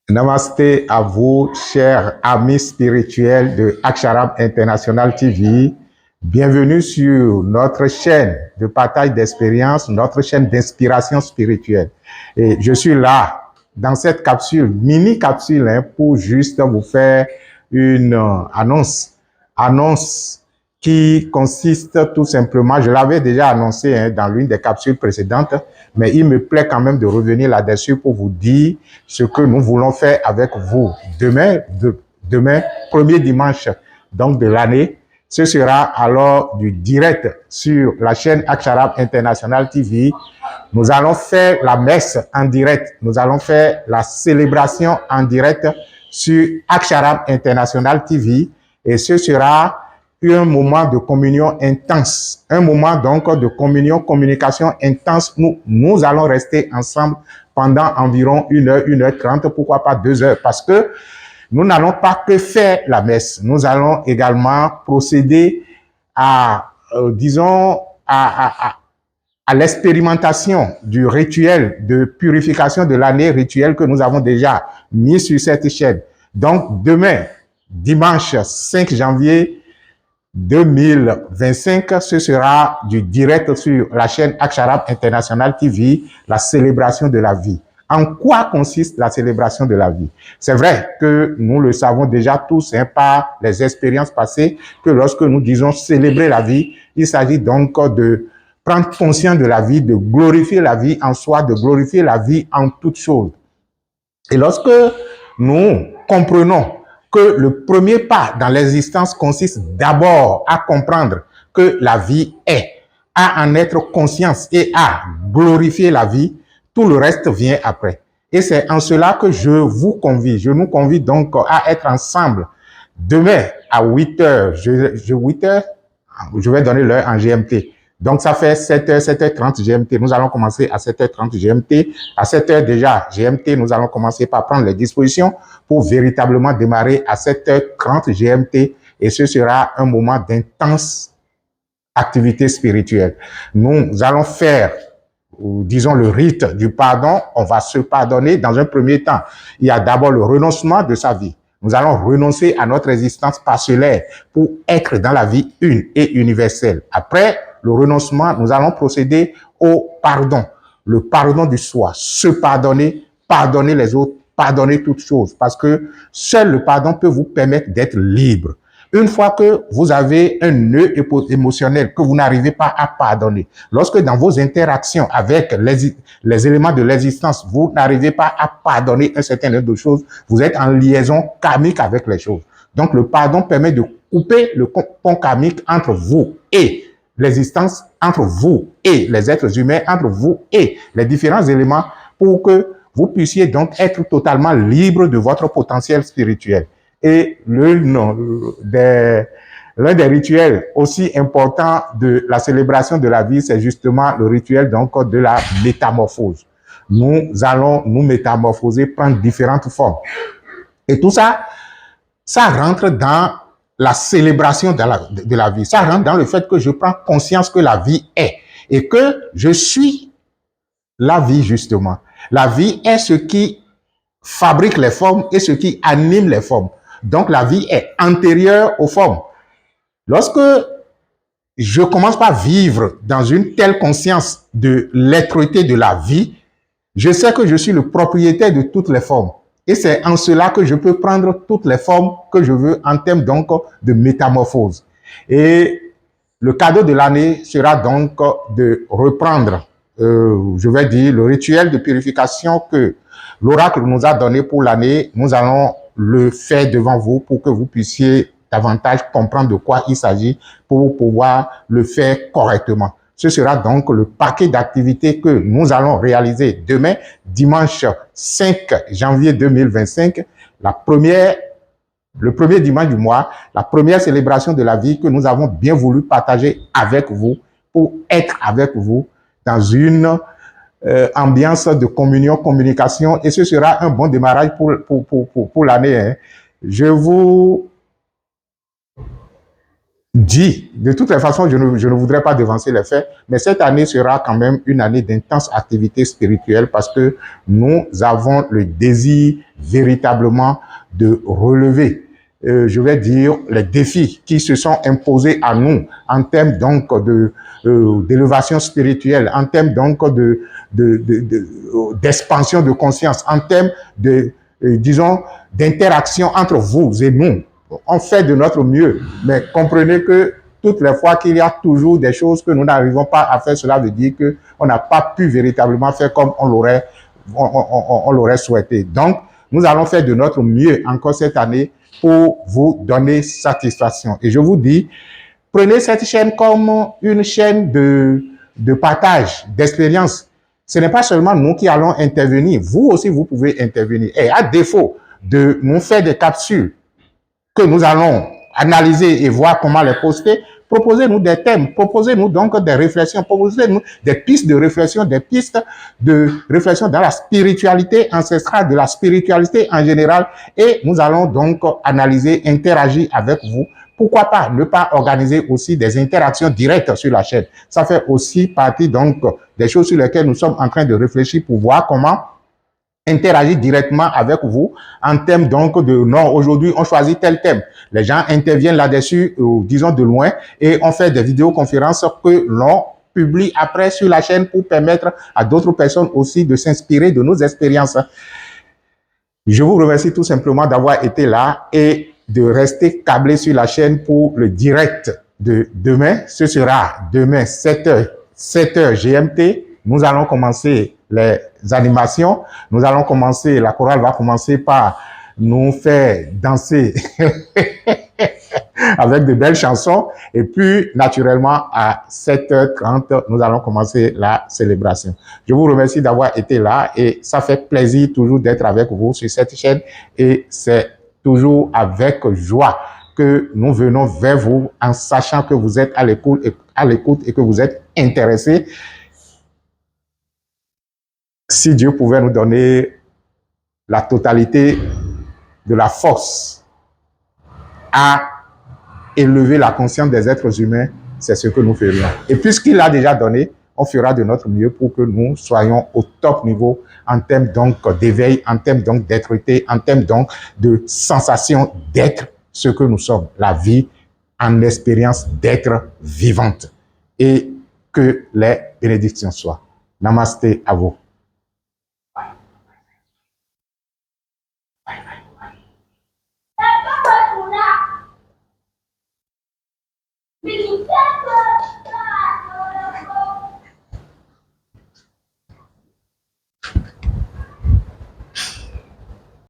Namasté à vous, chers amis spirituels de Aksharam International TV. Bienvenue sur notre chaîne de partage d'expérience, notre chaîne d'inspiration spirituelle. Et je suis là, dans cette capsule, mini-capsule, pour juste vous faire une annonce qui consiste tout simplement, je l'avais déjà annoncé dans l'une des capsules précédentes, mais il me plaît quand même de revenir là-dessus pour vous dire ce que nous voulons faire avec vous. Demain, premier dimanche donc de l'année, ce sera alors du direct sur la chaîne Aksharam International TV. Nous allons faire la messe en direct. Nous allons faire la célébration en direct sur Aksharam International TV. Et ce sera un moment de communion intense, un moment donc de communication intense. Nous allons rester ensemble pendant environ 1 heure, 1h30, pourquoi pas 2 heures, parce que nous n'allons pas que faire la messe, nous allons également procéder à, à l'expérimentation du rituel de purification de l'année, rituel que nous avons déjà mis sur cette chaîne. Donc, demain, dimanche 5 janvier 2025, ce sera du direct sur la chaîne Aksharam International TV, la célébration de la vie. En quoi consiste la célébration de la vie? C'est vrai que nous le savons déjà tous par les expériences passées, que lorsque nous disons célébrer la vie, il s'agit donc de prendre conscience de la vie, de glorifier la vie en soi, de glorifier la vie en toutes choses. Et lorsque nous comprenons que le premier pas dans l'existence consiste d'abord à comprendre que la vie est, à en être conscience et à glorifier la vie, tout le reste vient après. Et c'est en cela que je nous convie donc à être ensemble demain à 8h. 8h, je vais donner l'heure en GMT. Donc, ça fait 7h, 7h30 GMT. Nous allons commencer à 7h30 GMT. À 7h déjà GMT, nous allons commencer par prendre les dispositions pour véritablement démarrer à 7h30 GMT. Et ce sera un moment d'intense activité spirituelle. Nous allons faire, disons, le rite du pardon. On va se pardonner dans un premier temps. Il y a d'abord le renoncement de sa vie. Nous allons renoncer à notre existence parcellaire pour être dans la vie une et universelle. Après le renoncement, nous allons procéder au pardon. Le pardon du soi. Se pardonner, pardonner les autres, pardonner toutes choses. Parce que seul le pardon peut vous permettre d'être libre. Une fois que vous avez un nœud émotionnel que vous n'arrivez pas à pardonner, lorsque dans vos interactions avec les éléments de l'existence, vous n'arrivez pas à pardonner un certain nombre de choses, vous êtes en liaison karmique avec les choses. Donc le pardon permet de couper le pont karmique entre vous et l'existence, entre vous et les êtres humains, entre vous et les différents éléments pour que vous puissiez donc être totalement libre de votre potentiel spirituel. Et l'un des rituels aussi importants de la célébration de la vie, c'est justement le rituel donc de la métamorphose. Nous allons nous métamorphoser, prendre différentes formes. Et tout ça, ça rentre dans la célébration de la vie. Ça rentre dans le fait que je prends conscience que la vie est et que je suis la vie, justement. La vie est ce qui fabrique les formes et ce qui anime les formes. Donc, la vie est antérieure aux formes. Lorsque je commence par vivre dans une telle conscience de l'êtreté de la vie, je sais que je suis le propriétaire de toutes les formes. Et c'est en cela que je peux prendre toutes les formes que je veux en termes donc de métamorphose. Et le cadeau de l'année sera donc de reprendre, je vais dire, le rituel de purification que l'oracle nous a donné pour l'année. Nous allons le faire devant vous pour que vous puissiez davantage comprendre de quoi il s'agit pour pouvoir le faire correctement. Ce sera donc le paquet d'activités que nous allons réaliser demain, dimanche 5 janvier 2025, le premier dimanche du mois, la première célébration de la vie que nous avons bien voulu partager avec vous pour être avec vous dans une ambiance de communion, communication, et ce sera un bon démarrage pour l'année. Je vous dit. De toutes les façons, je ne voudrais pas devancer les faits, mais cette année sera quand même une année d'intense activité spirituelle parce que nous avons le désir véritablement de relever, je vais dire, les défis qui se sont imposés à nous en termes donc d'élévation spirituelle, en termes donc d'expansion de conscience, en termes de, disons, d'interaction entre vous et nous. On fait de notre mieux, mais comprenez que toutes les fois qu'il y a toujours des choses que nous n'arrivons pas à faire, cela veut dire qu'on n'a pas pu véritablement faire comme on l'aurait souhaité. Donc, nous allons faire de notre mieux encore cette année pour vous donner satisfaction. Et je vous dis, prenez cette chaîne comme une chaîne de partage, d'expérience. Ce n'est pas seulement nous qui allons intervenir, vous aussi vous pouvez intervenir. Et à défaut de nous faire des capsules que nous allons analyser et voir comment les poster, proposez-nous des thèmes, proposez-nous donc des réflexions, proposez-nous des pistes de réflexion, des pistes de réflexion dans la spiritualité ancestrale, de la spiritualité en général, et nous allons donc analyser, interagir avec vous. Pourquoi pas ne pas organiser aussi des interactions directes sur la chaîne? Ça fait aussi partie donc des choses sur lesquelles nous sommes en train de réfléchir pour voir comment interagir directement avec vous en termes donc de non, aujourd'hui on choisit tel thème. Les gens interviennent là-dessus, disons de loin, et on fait des vidéoconférences que l'on publie après sur la chaîne pour permettre à d'autres personnes aussi de s'inspirer de nos expériences. Je vous remercie tout simplement d'avoir été là et de rester câblé sur la chaîne pour le direct de demain. Ce sera demain 7h GMT. Nous allons commencer les animations. Nous allons commencer, la chorale va commencer par nous faire danser avec de belles chansons. Et puis, naturellement, à 7h30, nous allons commencer la célébration. Je vous remercie d'avoir été là et ça fait plaisir toujours d'être avec vous sur cette chaîne et c'est toujours avec joie que nous venons vers vous en sachant que vous êtes à l'écoute et que vous êtes intéressés. Si Dieu pouvait nous donner la totalité de la force à élever la conscience des êtres humains, c'est ce que nous ferions. Et puisqu'il l'a déjà donné, on fera de notre mieux pour que nous soyons au top niveau en termes donc d'éveil, en termes donc d'être-té, en termes donc de sensation d'être ce que nous sommes, la vie en expérience d'être vivante. Et que les bénédictions soient. Namasté à vous.